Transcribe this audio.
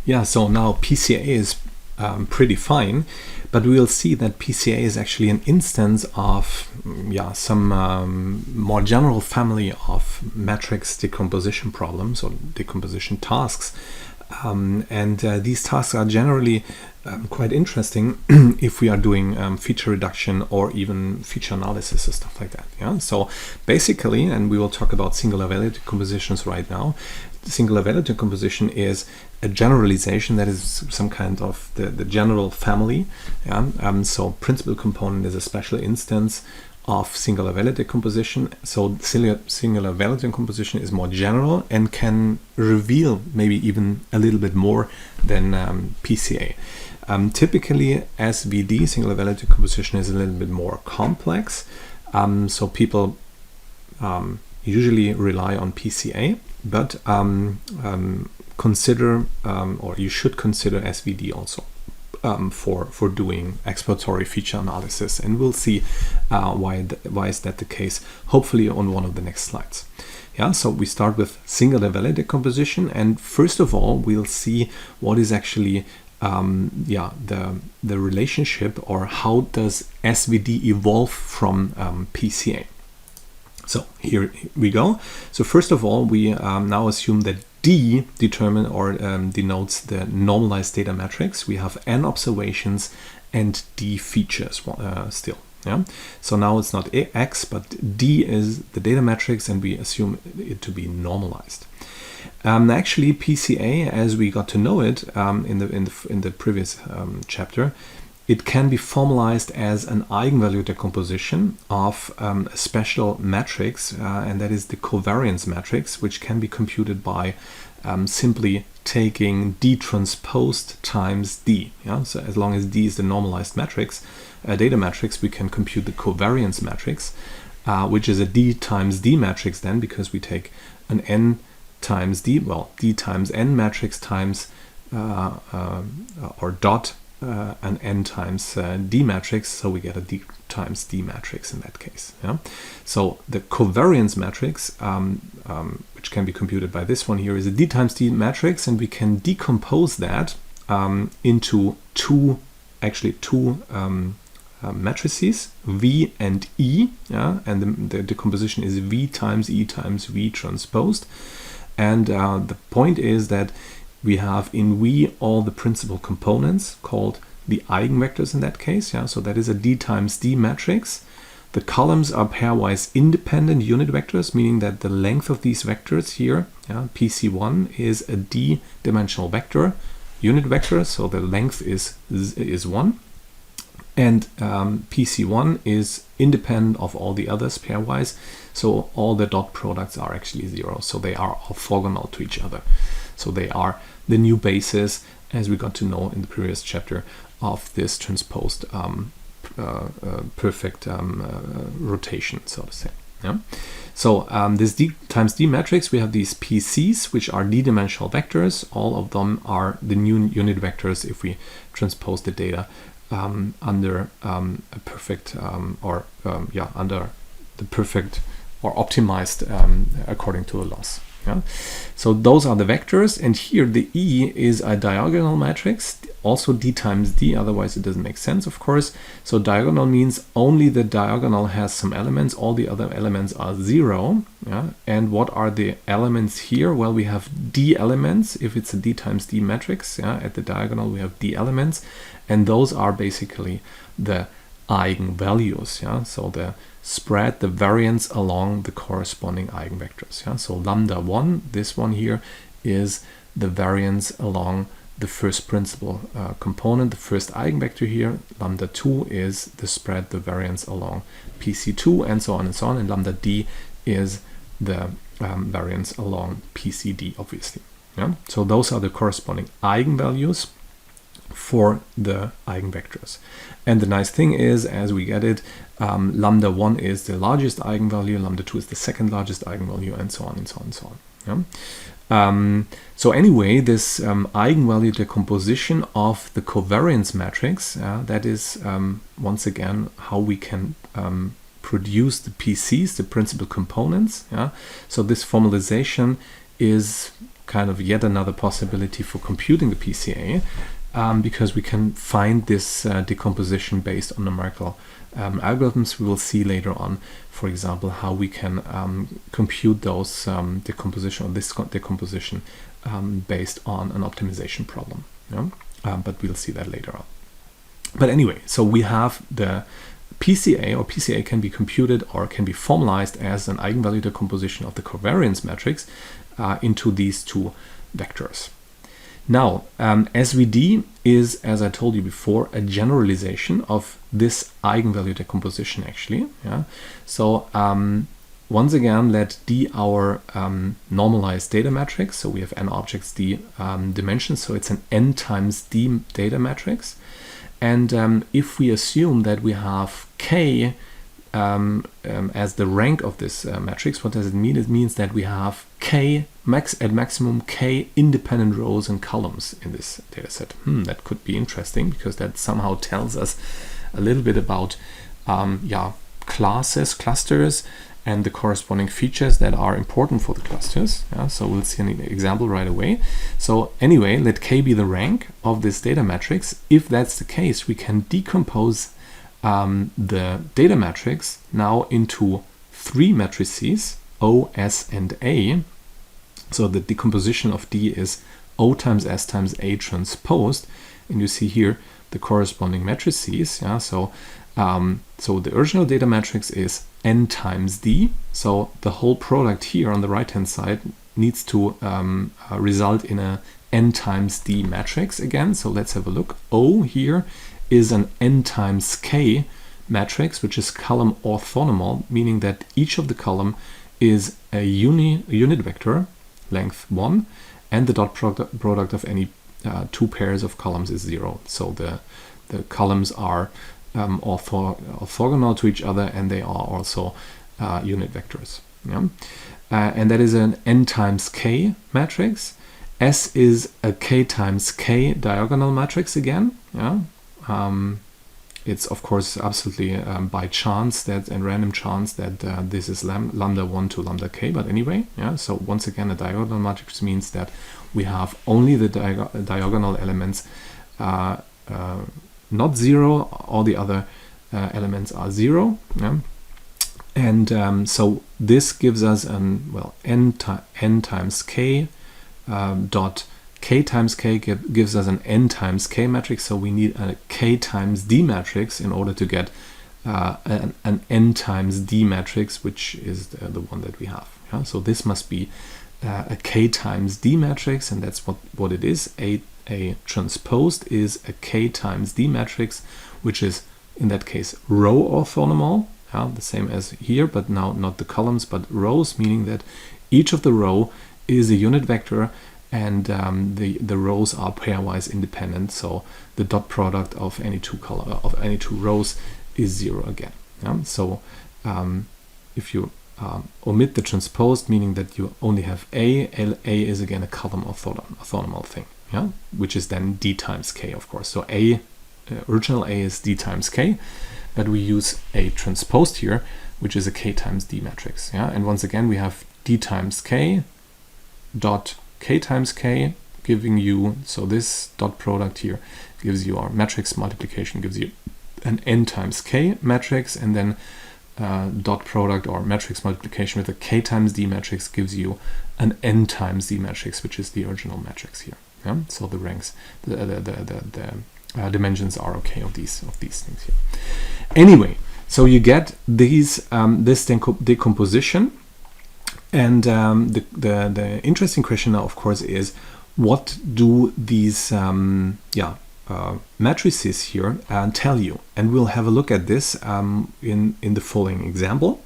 Yeah, so now PCA is pretty fine, but we will see that PCA is actually an instance of some more general family of matrix decomposition problems or decomposition tasks. These tasks are generally quite interesting if we are doing feature reduction or even feature analysis or stuff like that. Yeah. So basically, and we will talk about singular value decompositions right now. Singular value decomposition is a generalization that is some kind of the general family. Yeah. So principal component is a special instance of singular value decomposition. So singular value decomposition is more general and can reveal maybe even a little bit more than PCA. Typically, SVD, singular value decomposition, is a little bit more complex. So people usually rely on PCA, but consider or you should consider SVD also for doing exploratory feature analysis, and we'll see why is that the case, hopefully on one of the next slides. Yeah, so we start with singular value decomposition, and first of all we'll see what is actually the relationship, or how does SVD evolve from PCA. So here we go. So first of all, we now assume that D determine or denotes the normalized data matrix. We have n observations and D features still. Yeah. So now it's not X, but D is the data matrix, and we assume it to be normalized. Actually, PCA, as we got to know it in the previous chapter, it can be formalized as an eigenvalue decomposition of a special matrix, and that is the covariance matrix, which can be computed by simply taking D transposed times D. Yeah? So as long as D is the normalized matrix, data matrix, we can compute the covariance matrix, which is a D times D matrix then, because we take an n times D, well, D times n matrix times or dot an n times D matrix, so we get a D times D matrix in that case. Yeah? So the covariance matrix, which can be computed by this one here, is a D times D matrix, and we can decompose that into two matrices, V and E, yeah? And the decomposition is V times E times V transposed. And the point is that we have in V all the principal components called the eigenvectors in that case. Yeah, so that is a D times D matrix. The columns are pairwise independent unit vectors, meaning that the length of these vectors here, yeah, PC1 is a D-dimensional vector, unit vector, so the length is 1. And PC1 is independent of all the others pairwise, so all the dot products are actually 0, so they are orthogonal to each other. So they are the new basis, as we got to know in the previous chapter, of this transposed perfect rotation, so to say. Yeah. So this D times D matrix, we have these PCs, which are D-dimensional vectors. All of them are the new unit vectors if we transpose the data under a perfect under the perfect or optimized according to the loss. Yeah. So those are the vectors, and here the E is a diagonal matrix, also D times D, otherwise it doesn't make sense, of course. So diagonal means only the diagonal has some elements, all the other elements are 0. Yeah. And what are the elements here? Well, we have D elements if it's a D times D matrix. Yeah. At the diagonal we have D elements, and those are basically the eigenvalues. Yeah. So the spread, the variance along the corresponding eigenvectors. Yeah? So lambda 1, this one here, is the variance along the first principal component, the first eigenvector here. Lambda 2 is the spread, the variance along PC2, and so on and so on. And lambda d is the variance along PCD, obviously. Yeah? So those are the corresponding eigenvalues for the eigenvectors. And the nice thing is, as we get it, lambda 1 is the largest eigenvalue, lambda 2 is the second largest eigenvalue, and so on and so on and so on. Yeah? So anyway, this eigenvalue decomposition of the covariance matrix, that is once again how we can produce the PCs, the principal components. Yeah? So this formalization is kind of yet another possibility for computing the PCA, because we can find this decomposition based on numerical algorithms. We will see later on, for example, how we can compute those decomposition, or this decomposition based on an optimization problem. Yeah? But we'll see that later on. But anyway, so we have the PCA, or PCA can be computed or can be formalized as an eigenvalue decomposition of the covariance matrix into these two vectors. Now, SVD is, as I told you before, a generalization of this eigenvalue decomposition, actually. Yeah? So once again, let D our normalized data matrix. So we have n objects, D dimensions. So it's an n times D data matrix. And if we assume that we have K as the rank of this matrix, what does it mean? It means that we have K at maximum K independent rows and columns in this data set. That could be interesting, because that somehow tells us a little bit about classes, clusters, and the corresponding features that are important for the clusters. Yeah, so we'll see an example right away. So anyway, let K be the rank of this data matrix. If that's the case, we can decompose the data matrix now into three matrices, O, S, and A. So the decomposition of D is O times S times A transposed, and you see here the corresponding matrices. Yeah, so the original data matrix is n times D. So the whole product here on the right hand side needs to result in a n times D matrix again. So let's have a look. O here is an n times K matrix, which is column orthonormal, meaning that each of the column is a unit vector, length 1, and the dot product of any two pairs of columns is 0. So the columns are orthogonal to each other, and they are also unit vectors. Yeah? And that is an n times K matrix. S is a K times K diagonal matrix again. Yeah? It's of course absolutely by chance that, and random chance, that this is lambda 1 to lambda k, but anyway, yeah. So once again, a diagonal matrix means that we have only the diagonal elements not 0, all the other elements are 0. Yeah? And so this gives us n times k dot k times k gives us an n times k matrix. So we need a k times d matrix in order to get an n times d matrix, which is the one that we have. Yeah? So this must be a k times d matrix, and that's what it is. A transposed is a k times d matrix, which is in that case row orthonormal, the same as here, but now not the columns but rows, meaning that each of the row is a unit vector, and the rows are pairwise independent. So the dot product of any two rows is 0 again. Yeah? So if you omit the transposed, meaning that you only have A is again a column orthonormal thing. Yeah, which is then D times K, of course. So original A is D times K, but we use A transposed here, which is a K times D matrix. Yeah, and once again we have D times K dot K times K, giving you, so this dot product here gives you our matrix multiplication, gives you an n times K matrix, and then dot product or matrix multiplication with a K times D matrix gives you an n times D matrix, which is the original matrix here. Yeah? So the ranks, the dimensions are okay of these things here. Anyway, so you get these this decomposition, and the interesting question now, of course, is what do these matrices here tell you? And we'll have a look at this in the following example.